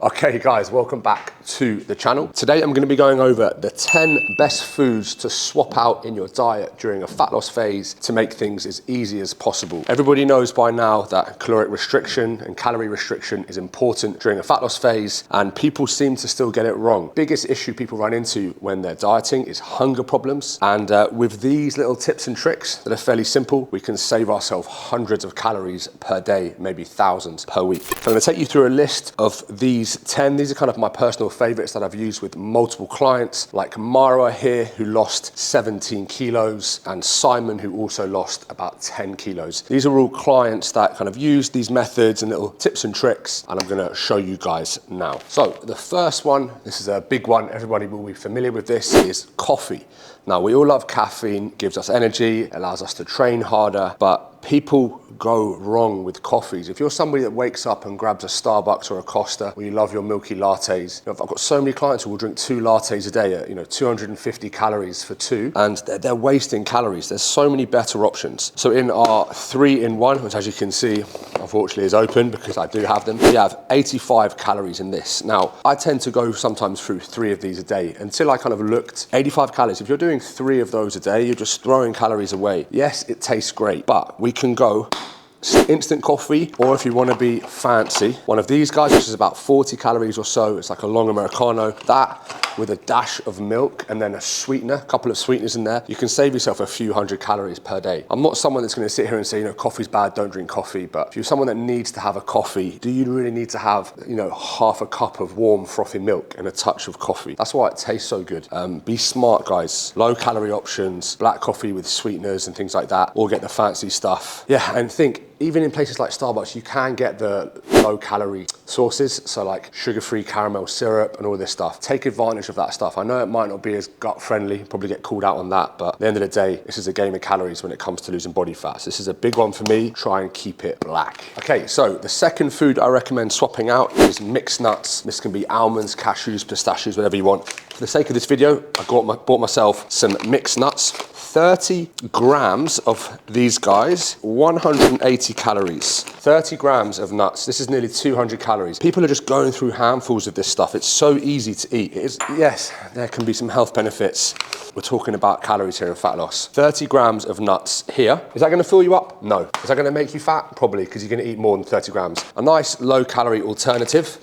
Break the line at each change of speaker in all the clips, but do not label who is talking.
Okay guys, welcome back to the channel. Today I'm going to be going over the 10 best foods to swap out in your diet during a fat loss phase to make things as easy as possible. Everybody knows by now that caloric restriction and calorie restriction is important during a fat loss phase, and people seem to still get it wrong. Biggest issue people run into when they're dieting is hunger problems, and with these little tips and tricks that are fairly simple, we can save ourselves hundreds of calories per day, maybe thousands per week. So I'm going to take you through a list of these 10. These are kind of my personal favorites that I've used with multiple clients, like Mara here, who lost 17 kilos, and Simon, who also lost about 10 kilos. These are all clients that kind of use these methods and little tips and tricks, and I'm gonna show you guys now. So the first one, this is a big one, everybody will be familiar with this, is coffee. Now, we all love caffeine, gives us energy, allows us to train harder, but people go wrong with coffees. If you're somebody that wakes up and grabs a Starbucks or a Costa, or you love your milky lattes, I've got so many clients who will drink 2 lattes a day at 250 calories for 2, and they're wasting calories. There's so many better options. So in our 3-in-1, which as you can see, unfortunately is open because I do have them, we have 85 calories in this. Now, I tend to go sometimes through 3 of these a day until I kind of looked. 85 calories, if you're doing 3 of those a day, you're just throwing calories away. Yes, it tastes great, but we can go instant coffee, or if you want to be fancy, one of these guys, which is about 40 calories or so. It's like a long Americano. That with a dash of milk and then a sweetener, a couple of sweeteners in there, you can save yourself a few hundred calories per day. I'm not someone that's going to sit here and say, coffee's bad, don't drink coffee. But if you're someone that needs to have a coffee, do you really need to have, half a cup of warm frothy milk and a touch of coffee? That's why it tastes so good. Be smart, guys. Low calorie options, black coffee with sweeteners and things like that, or get the fancy stuff. Yeah, and think, even in places like Starbucks, you can get the low calorie sources, so like sugar-free caramel syrup and all this stuff. Take advantage of that stuff. I know it might not be as gut friendly, probably get called out on that, but at the end of the day, this is a game of calories when it comes to losing body fat. So this is a big one for me. Try and keep it black. Okay, so the second food I recommend swapping out is mixed nuts. This can be almonds, cashews, pistachios, whatever you want. For the sake of this video, I bought myself some mixed nuts. 30 grams of these guys, 180 calories. 30 grams of nuts, this is nearly 200 calories. People are just going through handfuls of this stuff. It's so easy to eat. Yes, there can be some health benefits. We're talking about calories here in fat loss. 30 grams of nuts here. Is that gonna fill you up? No. Is that gonna make you fat? Probably, because you're gonna eat more than 30 grams. A nice low calorie alternative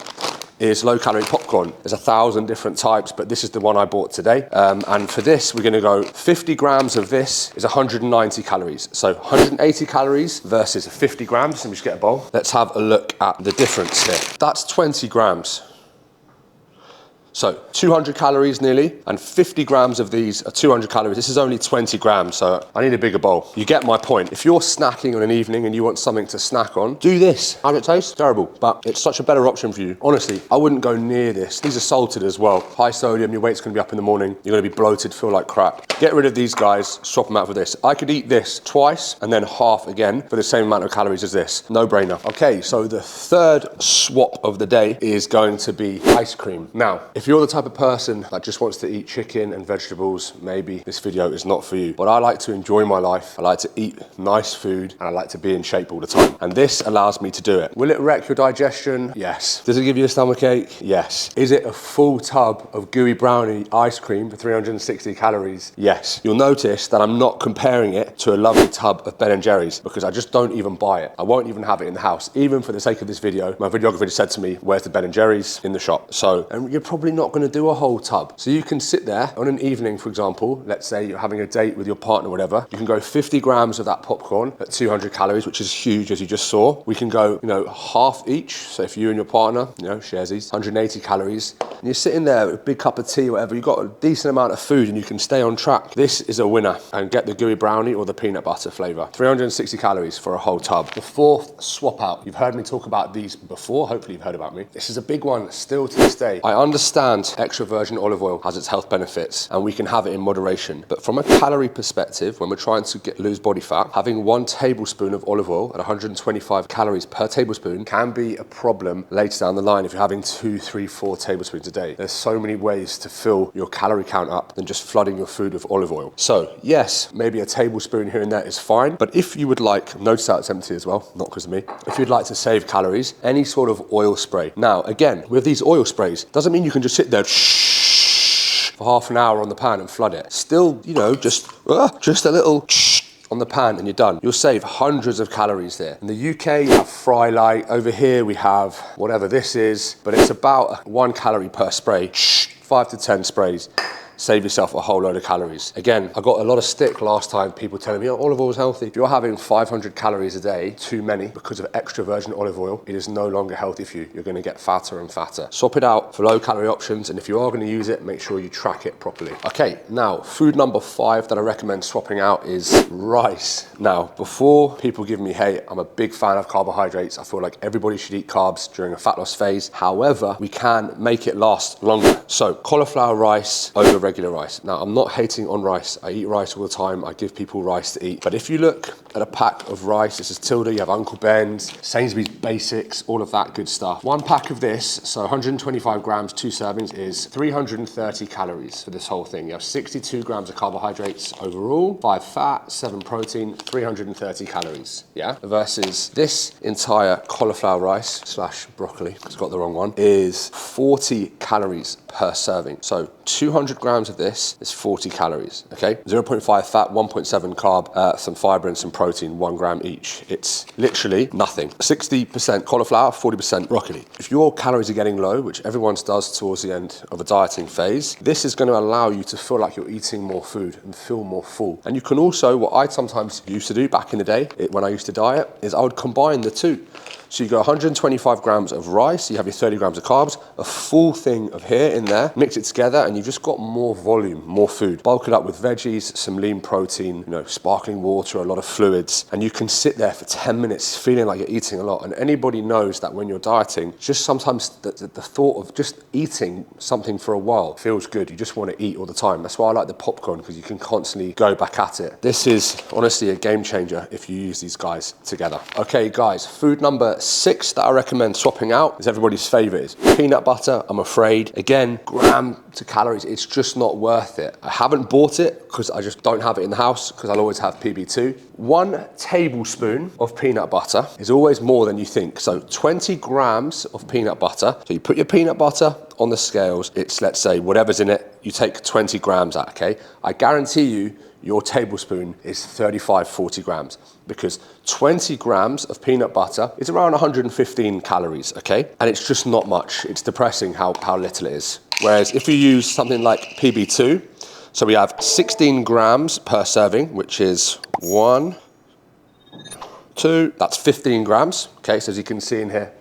is low calorie popcorn. There's 1,000 different types, but this is the one I bought today. And for this, we're gonna go 50 grams of this is 190 calories. So 180 calories versus 50 grams. Let me just get a bowl. Let's have a look at the difference here. That's 20 grams. So 200 calories nearly, and 50 grams of these are 200 calories. This is only 20 grams, so I need a bigger bowl. You get my point. If you're snacking on an evening and you want something to snack on, do this. How does it taste? Terrible, but it's such a better option for you. Honestly, I wouldn't go near this. These are salted as well. High sodium, your weight's gonna be up in the morning. You're gonna be bloated, feel like crap. Get rid of these guys, swap them out for this. I could eat this twice and then half again for the same amount of calories as this. No brainer. Okay, so the third swap of the day is going to be ice cream. Now, if you're the type of person that just wants to eat chicken and vegetables, maybe this video is not for you. But I like to enjoy my life. I like to eat nice food, and I like to be in shape all the time. And this allows me to do it. Will it wreck your digestion? Yes. Does it give you a stomachache? Yes. Is it a full tub of gooey brownie ice cream for 360 calories? Yes. You'll notice that I'm not comparing it to a lovely tub of Ben & Jerry's, because I just don't even buy it. I won't even have it in the house. Even for the sake of this video, my videographer just said to me, where's the Ben & Jerry's? In the shop. So, and you're probably not going to do a whole tub. So you can sit there on an evening, for example, let's say you're having a date with your partner, whatever, you can go 50 grams of that popcorn at 200 calories, which is huge, as you just saw. We can go, half each. So if you and your partner, shares these, 180 calories, and you're sitting there with a big cup of tea, whatever, you've got a decent amount of food and you can stay on track. This is a winner. And get the gooey brownie or the peanut butter flavor. 360 calories for a whole tub. The fourth swap out. You've heard me talk about these before. Hopefully you've heard about me. This is a big one still to this day. I understand understand extra virgin olive oil has its health benefits and we can have it in moderation. But from a calorie perspective, when we're trying to lose body fat, having 1 tablespoon of olive oil at 125 calories per tablespoon can be a problem later down the line if you're having 2, 3, 4 tablespoons a day. There's so many ways to fill your calorie count up than just flooding your food with olive oil. So yes, maybe a tablespoon here and there is fine, but if you would like, notice how it's empty as well, not because of me, if you'd like to save calories, any sort of oil spray. Now, again, with these oil sprays, doesn't mean you can just sit there for half an hour on the pan and flood it. Still, you know, just a little on the pan and you're done. You'll save hundreds of calories there. In the UK, you have Fry Light. Over here, we have whatever this is, but it's about 1 calorie per spray, 5 to 10 sprays. Save yourself a whole load of calories. Again, I got a lot of stick last time, people telling me, oh, olive oil is healthy. If you're having 500 calories a day, too many, because of extra virgin olive oil, it is no longer healthy for you. You're gonna get fatter and fatter. Swap it out for low calorie options, and if you are gonna use it, make sure you track it properly. Okay, now, food number 5 that I recommend swapping out is rice. Now, before people give me hate, I'm a big fan of carbohydrates. I feel like everybody should eat carbs during a fat loss phase. However, we can make it last longer. So, cauliflower rice over regular rice. Now, I'm not hating on rice. I eat rice all the time. I give people rice to eat. But if you look at a pack of rice, this is Tilda, you have Uncle Ben's, Sainsbury's Basics, all of that good stuff. 1 pack of this, so 125 grams, 2 servings, is 330 calories for this whole thing. You have 62 grams of carbohydrates overall, 5 fat, 7 protein, 330 calories, yeah? Versus this entire cauliflower rice slash broccoli, it's got the wrong one, is 40 calories per serving. So 200 grams of this is 40 calories, okay? 0.5 fat, 1.7 carb, some fiber and some protein, 1 gram each. It's literally nothing. 60% cauliflower, 40% broccoli. If your calories are getting low, which everyone's does towards the end of a dieting phase, this is gonna allow you to feel like you're eating more food and feel more full. And you can also, what I sometimes used to do back in the day, when I used to diet, is I would combine the two. So you go 125 grams of rice, you have your 30 grams of carbs, a full thing of here in there, mix it together and you've just got more volume, more food. Bulk it up with veggies, some lean protein, you know, sparkling water, a lot of fluids, and you can sit there for 10 minutes feeling like you're eating a lot. And anybody knows that when you're dieting, just sometimes the thought of just eating something for a while feels good. You just want to eat all the time. That's why I like the popcorn, because you can constantly go back at it. This is honestly a game changer if you use these guys together. Okay guys, food number 6 that I recommend swapping out is everybody's favorite, is peanut butter. I'm afraid, again, gram to calories, it's just not worth it. I haven't bought it because I just don't have it in the house, because I'll always have PB2. 1 tablespoon of peanut butter is always more than you think. So 20 grams of peanut butter. So you put your peanut butter on the scales, it's, let's say, whatever's in it, you take 20 grams out, okay? I guarantee you, your tablespoon is 35, 40 grams, because 20 grams of peanut butter is around 115 calories, okay? And it's just not much. It's depressing how little it is. Whereas if you use something like PB2, so we have 16 grams per serving, which is 1, 2, that's 15 grams, okay? So as you can see in here,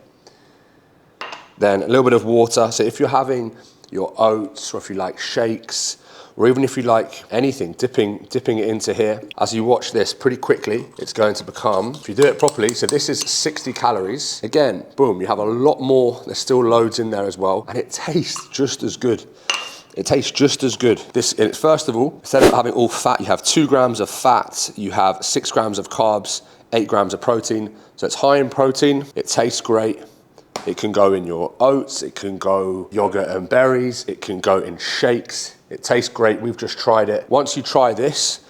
then a little bit of water. So if you're having your oats, or if you like shakes, or even if you like anything, dipping it into here, as you watch this pretty quickly, it's going to become, if you do it properly, so this is 60 calories. Again, boom, you have a lot more. There's still loads in there as well. And it tastes just as good. It tastes just as good. First of all, instead of having all fat, you have 2 grams of fat, you have 6 grams of carbs, 8 grams of protein. So it's high in protein, it tastes great. It can go in your oats, it can go yogurt and berries, it can go in shakes. It tastes great, we've just tried it. Once you try this,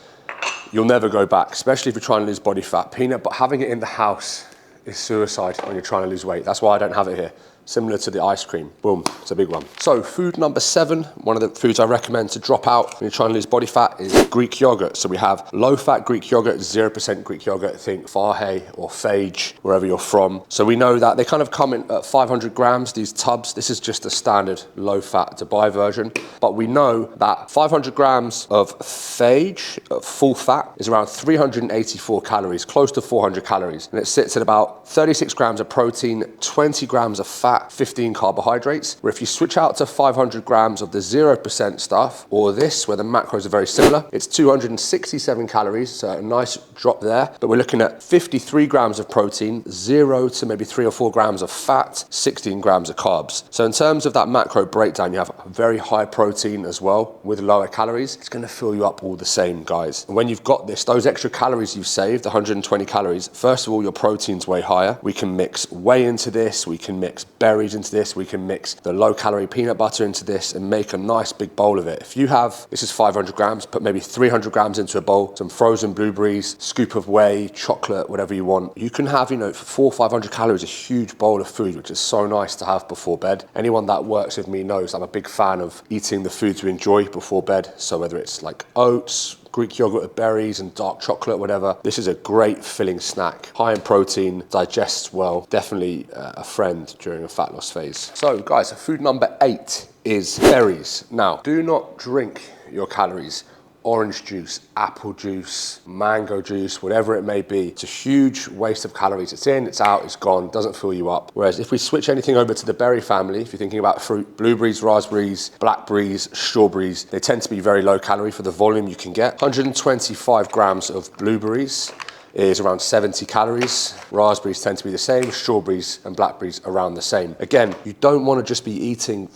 you'll never go back, especially if you're trying to lose body fat. Peanut, but having it in the house is suicide when you're trying to lose weight. That's why I don't have it here. Similar to the ice cream. Boom, it's a big one. So food number 7, one of the foods I recommend to drop out when you're trying to lose body fat, is Greek yogurt. So we have low-fat Greek yogurt, 0% Greek yogurt, think Fahey or Phage, wherever you're from. So we know that they kind of come in at 500 grams, these tubs. This is just a standard low-fat Dubai version. But we know that 500 grams of Phage, full fat, is around 384 calories, close to 400 calories. And it sits at about 36 grams of protein, 20 grams of fat, fat, 15 carbohydrates. Where if you switch out to 500 grams of the 0% stuff, or this, where the macros are very similar, it's 267 calories, so a nice drop there. But we're looking at 53 grams of protein, 0 to maybe 3 or 4 grams of fat, 16 grams of carbs. So in terms of that macro breakdown, you have very high protein as well with lower calories. It's gonna fill you up all the same, guys. And when you've got this, those extra calories you've saved, 120 calories, first of all, your protein's way higher. We can mix whey into this, we can mix berries into this, we can mix the low-calorie peanut butter into this and make a nice big bowl of it. If you have, this is 500 grams, put maybe 300 grams into a bowl, some frozen blueberries, scoop of whey, chocolate, whatever you want. You can have, you know, for 400 or 500 calories, a huge bowl of food, which is so nice to have before bed. Anyone that works with me knows I'm a big fan of eating the foods we enjoy before bed. So whether it's like oats, Greek yogurt with berries and dark chocolate, whatever. This is a great filling snack. High in protein, digests well. Definitely a friend during a fat loss phase. So guys, food number 8 is berries. Now, do not drink your calories. Orange juice, apple juice, mango juice, whatever it may be. It's a huge waste of calories. It's in, it's out, it's gone, doesn't fill you up. Whereas if we switch anything over to the berry family, if you're thinking about fruit, blueberries, raspberries, blackberries, strawberries, they tend to be very low calorie for the volume you can get. 125 grams of blueberries is around 70 calories. Raspberries tend to be the same, strawberries and blackberries around the same. Again, you don't want to just be eating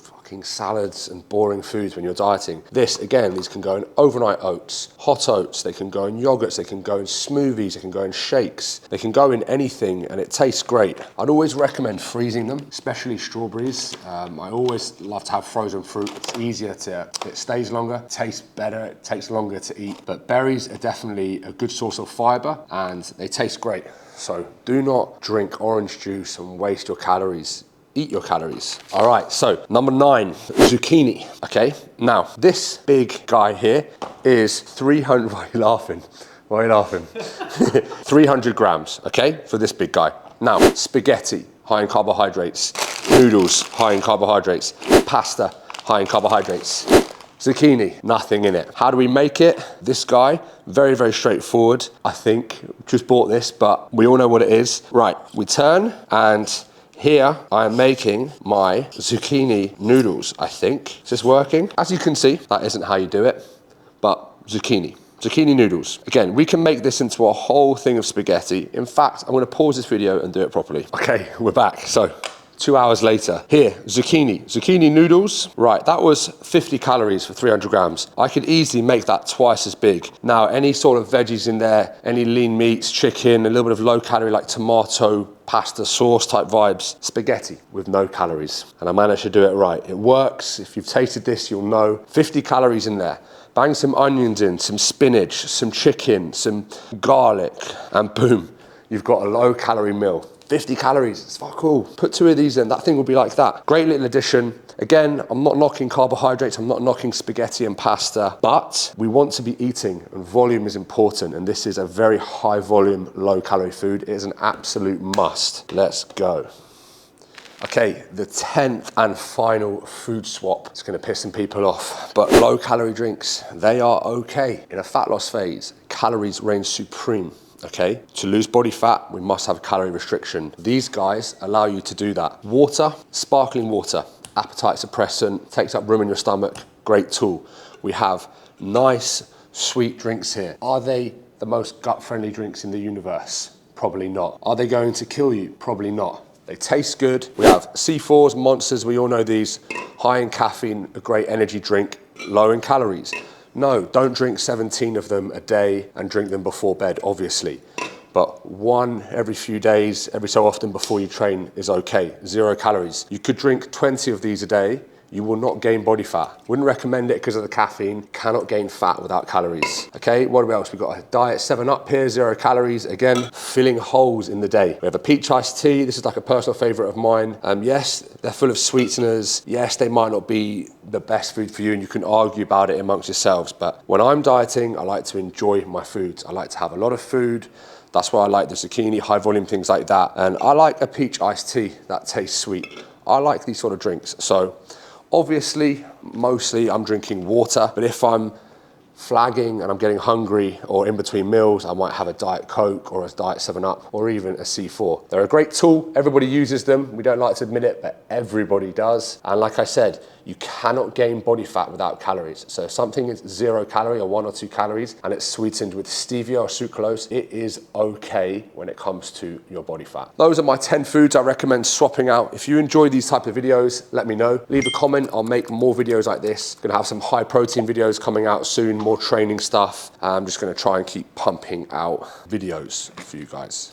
salads and boring foods when you're dieting. This, again, these can go in overnight oats, hot oats, they can go in yogurts, they can go in smoothies, they can go in shakes, they can go in anything and it tastes great. I'd always recommend freezing them, especially strawberries. I always love to have frozen fruit. It's easier it stays longer, tastes better, it takes longer to eat. But berries are definitely a good source of fiber and they taste great. So do not drink orange juice and waste your calories. Eat your calories. All right, so number 9, zucchini, okay? Now, this big guy here is 300, why are you laughing? Why are you laughing? 300 grams, okay, for this big guy. Now, spaghetti, high in carbohydrates. Noodles, high in carbohydrates. Pasta, high in carbohydrates. Zucchini, nothing in it. How do we make it? This guy, very, very straightforward. I think, just bought this, but we all know what it is. Right, we turn and here I am making my zucchini noodles, I think. Is this working? As you can see, that isn't how you do it, but zucchini noodles. Again, we can make this into a whole thing of spaghetti. In fact, I'm gonna pause this video and do it properly. Okay, we're back. So 2 hours later, here, zucchini noodles. Right, that was 50 calories for 300 grams. I could easily make that twice as big. Now, any sort of veggies in there, any lean meats, chicken, a little bit of low calorie like tomato, pasta sauce type vibes, spaghetti with no calories. And I managed to do it right. It works. If you've tasted this, you'll know. 50 calories in there. Bang some onions in, some spinach, some chicken, some garlic, and boom, you've got a low calorie meal. 50 calories, it's fuck cool. Put 2 of these in, that thing will be like that. Great little addition. Again, I'm not knocking carbohydrates, I'm not knocking spaghetti and pasta, but we want to be eating and volume is important. And this is a very high volume, low calorie food. It is an absolute must. Let's go. Okay, the 10th and final food swap. It's gonna piss some people off, but low calorie drinks, they are okay. In a fat loss phase, calories reign supreme. Okay, to lose body fat, we must have calorie restriction. These guys allow you to do that. Water, sparkling water, appetite suppressant, takes up room in your stomach, great tool. We have nice, sweet drinks here. Are they the most gut-friendly drinks in the universe? Probably not. Are they going to kill you? Probably not. They taste good. We have C4s, Monsters, we all know these. High in caffeine, a great energy drink, low in calories. No, don't drink 17 of them a day and drink them before bed, obviously. But one every few days, every so often before you train is okay. 0 calories. You could drink 20 of these a day. You will not gain body fat. Wouldn't recommend it because of the caffeine. Cannot gain fat without calories. Okay, what else? We've got a Diet 7-Up here, 0 calories. Again, filling holes in the day. We have a peach iced tea. This is like a personal favorite of mine. Yes, they're full of sweeteners. Yes, they might not be the best food for you and you can argue about it amongst yourselves. But when I'm dieting, I like to enjoy my foods. I like to have a lot of food. That's why I like the zucchini, high volume, things like that. And I like a peach iced tea that tastes sweet. I like these sort of drinks. So obviously, mostly I'm drinking water, but if I'm flagging and I'm getting hungry, or in between meals, I might have a Diet Coke or a Diet 7-Up or even a C4. They're a great tool. Everybody uses them. We don't like to admit it, but everybody does. And like I said, you cannot gain body fat without calories. So if something is 0 calorie or 1 or 2 calories and it's sweetened with stevia or sucralose, it is okay when it comes to your body fat. Those are my 10 foods I recommend swapping out. If you enjoy these type of videos, let me know. Leave a comment. I'll make more videos like this. Gonna have some high protein videos coming out soon, more training stuff. I'm just gonna try and keep pumping out videos for you guys.